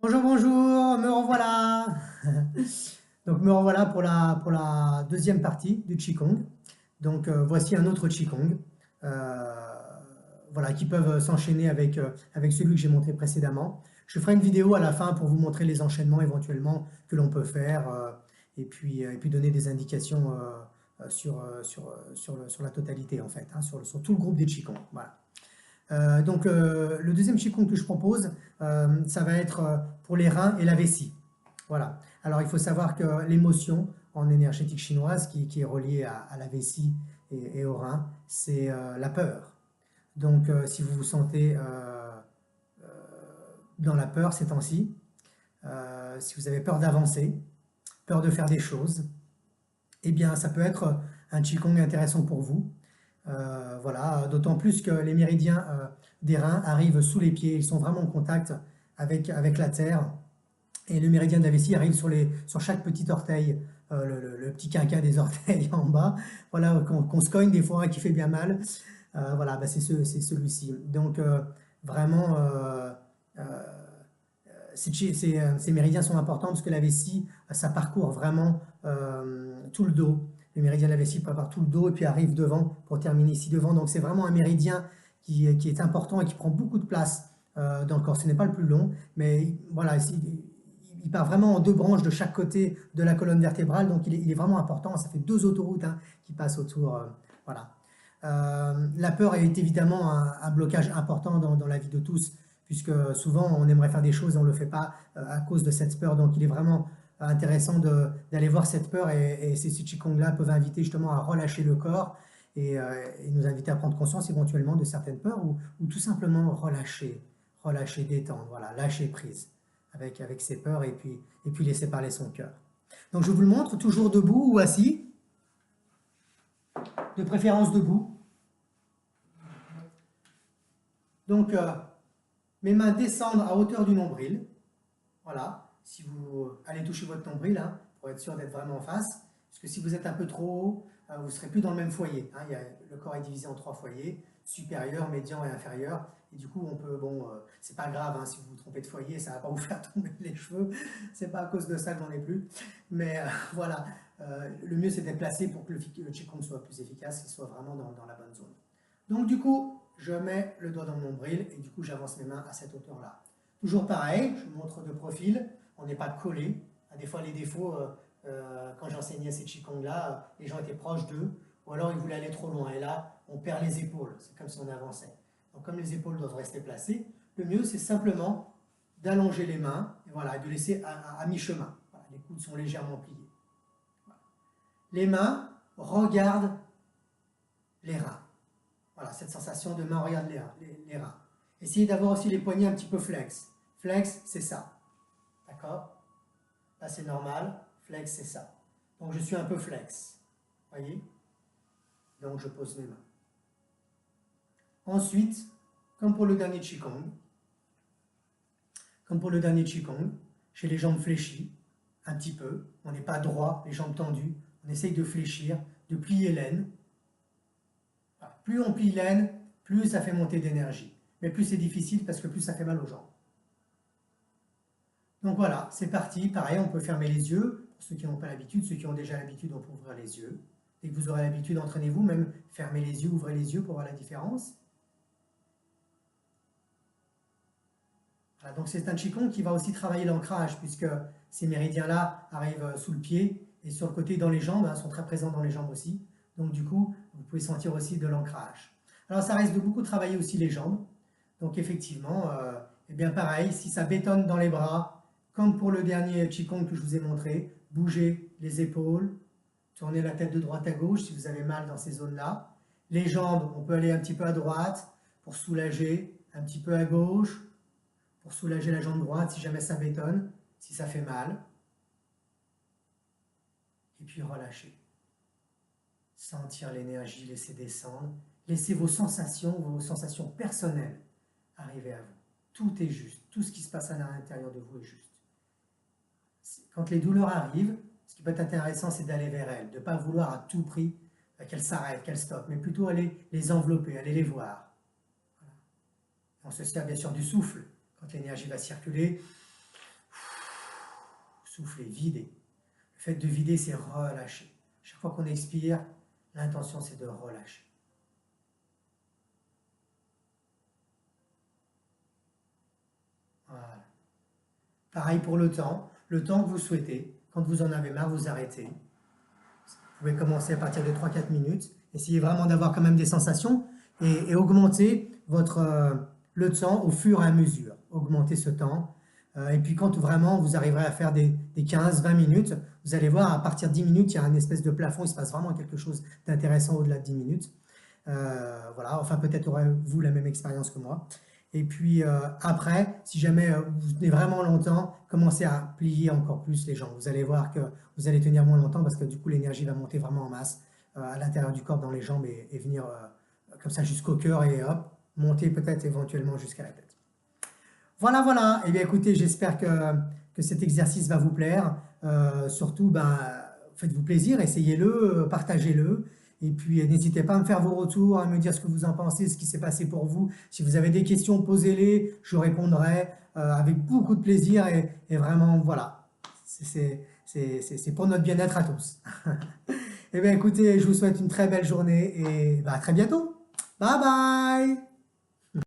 Bonjour, bonjour, me revoilà. Donc me revoilà pour la deuxième partie du Qigong. Donc voici un autre Qigong, euh, voilà, qui peuvent s'enchaîner avec celui que j'ai montré précédemment. Je ferai une vidéo à la fin pour vous montrer les enchaînements éventuellement que l'on peut faire et puis donner des indications sur la totalité en fait, hein, sur tout le groupe des Qigong. Voilà. Le deuxième Qigong que je propose, ça va être pour les reins et la vessie. Voilà. Alors il faut savoir que l'émotion en énergétique chinoise qui est reliée à la vessie et aux reins, c'est la peur. Donc si vous vous sentez dans la peur ces temps-ci, si vous avez peur d'avancer, peur de faire des choses, eh bien ça peut être un Qigong intéressant pour vous. Voilà, d'autant plus que les méridiens des reins arrivent sous les pieds, ils sont vraiment en contact avec la terre. Et le méridien de la vessie arrive sur chaque petit orteil, le petit quinquin des orteils en bas, voilà, qu'on se cogne des fois, hein, qui fait bien mal. Voilà, bah c'est celui-ci. Donc vraiment, ces méridiens sont importants parce que la vessie, ça parcourt vraiment tout le dos. Le méridien de la vessie prépare tout le dos et puis arrive devant pour terminer ici devant. Donc c'est vraiment un méridien qui est important et qui prend beaucoup de place dans le corps. Ce n'est pas le plus long, mais voilà, il part vraiment en deux branches de chaque côté de la colonne vertébrale, donc il est vraiment important. Ça fait deux autoroutes, hein, qui passent autour. Voilà. La peur est évidemment un blocage important dans la vie de tous, puisque souvent on aimerait faire des choses et on ne le fait pas à cause de cette peur. Donc il est vraiment intéressant d'aller voir cette peur et ces Qigong-là peuvent inviter justement à relâcher le corps et nous inviter à prendre conscience éventuellement de certaines peurs ou tout simplement relâcher, détendre, voilà, lâcher prise avec ses peurs et puis laisser parler son cœur. Donc je vous le montre, toujours debout ou assis, de préférence debout. Donc mes mains descendent à hauteur du nombril. Voilà, si vous allez toucher votre nombril, hein, pour être sûr d'être vraiment en face, parce que si vous êtes un peu trop haut, vous ne serez plus dans le même foyer, hein. Le corps est divisé en trois foyers, supérieur, médian et inférieur. Et du coup, on peut, bon, c'est pas grave, hein, si vous vous trompez de foyer, ça va pas vous faire tomber les cheveux. C'est pas à cause de ça que j'en ai plus. Mais voilà, le mieux c'est d'être placé pour que le Qigong soit plus efficace et soit vraiment dans la bonne zone. Donc du coup, je mets le doigt dans mon nombril et du coup, j'avance mes mains à cette hauteur-là. Toujours pareil, je vous montre de profil, on n'est pas collé. Des fois, les défauts, quand j'enseignais ces Qigong-là, les gens étaient proches d'eux, ou alors ils voulaient aller trop loin. Et là, on perd les épaules, c'est comme si on avançait. Donc comme les épaules doivent rester placées, le mieux c'est simplement d'allonger les mains, et voilà, de laisser à mi-chemin. Voilà, les coudes sont légèrement pliés. Voilà. Les mains regardent les reins. Voilà, cette sensation de main regarde les reins. Essayez d'avoir aussi les poignets un petit peu flex. Flex, c'est ça. D'accord? Là, c'est normal. Flex, c'est ça. Donc, je suis un peu flex. Voyez? Donc, je pose mes mains. Ensuite, comme pour le dernier Qigong, j'ai les jambes fléchies, un petit peu. On n'est pas droit, les jambes tendues. On essaye de fléchir, de plier l'aine. Voilà. Plus on plie l'aine, plus ça fait monter d'énergie. Mais plus c'est difficile parce que plus ça fait mal aux jambes. Donc voilà, c'est parti. Pareil, on peut fermer les yeux. Pour ceux qui n'ont pas l'habitude, ceux qui ont déjà l'habitude, on peut ouvrir les yeux. Dès que vous aurez l'habitude, entraînez-vous, même fermez les yeux, ouvrez les yeux pour voir la différence. Voilà, donc c'est un Qigong qui va aussi travailler l'ancrage, puisque ces méridiens-là arrivent sous le pied et sur le côté dans les jambes, hein, sont très présents dans les jambes aussi. Donc du coup, vous pouvez sentir aussi de l'ancrage. Alors ça reste de beaucoup travailler aussi les jambes. Donc effectivement, eh bien pareil, si ça bétonne dans les bras, comme pour le dernier Qigong que je vous ai montré, bougez les épaules, tournez la tête de droite à gauche si vous avez mal dans ces zones-là. Les jambes, on peut aller un petit peu à droite pour soulager, un petit peu à gauche pour soulager la jambe droite si jamais ça bétonne, si ça fait mal. Et puis relâchez. Sentir l'énergie, laisser descendre. Laissez vos sensations personnelles arriver à vous. Tout est juste. Tout ce qui se passe à l'intérieur de vous est juste. Quand les douleurs arrivent, ce qui peut être intéressant, c'est d'aller vers elles, de ne pas vouloir à tout prix qu'elles s'arrêtent, qu'elles stoppent, mais plutôt aller les envelopper, aller les voir. Voilà. On se sert bien sûr du souffle. Quand l'énergie va circuler, soufflez, videz. Le fait de vider, c'est relâcher. Chaque fois qu'on expire, l'intention, c'est de relâcher. Voilà. Pareil pour le temps que vous souhaitez. Quand vous en avez marre, vous arrêtez. Vous pouvez commencer à partir de 3-4 minutes. Essayez vraiment d'avoir quand même des sensations et augmenter le temps au fur et à mesure. Augmentez ce temps. Et puis quand vraiment vous arriverez à faire des 15-20 minutes, vous allez voir à partir de 10 minutes, il y a un espèce de plafond, il se passe vraiment quelque chose d'intéressant au-delà de 10 minutes. Voilà, enfin peut-être aurez-vous la même expérience que moi. Et puis après, si jamais vous tenez vraiment longtemps, commencez à plier encore plus les jambes. Vous allez voir que vous allez tenir moins longtemps parce que du coup l'énergie va monter vraiment en masse à l'intérieur du corps, dans les jambes et venir comme ça jusqu'au cœur et hop, monter peut-être éventuellement jusqu'à la tête. Voilà, voilà. Eh bien écoutez, j'espère que cet exercice va vous plaire. Surtout, ben, faites-vous plaisir, essayez-le, partagez-le. Et puis, n'hésitez pas à me faire vos retours, à me dire ce que vous en pensez, ce qui s'est passé pour vous. Si vous avez des questions, posez-les, je répondrai avec beaucoup de plaisir. Et vraiment, voilà, c'est pour notre bien-être à tous. Eh bien, écoutez, je vous souhaite une très belle journée et bah, à très bientôt. Bye bye!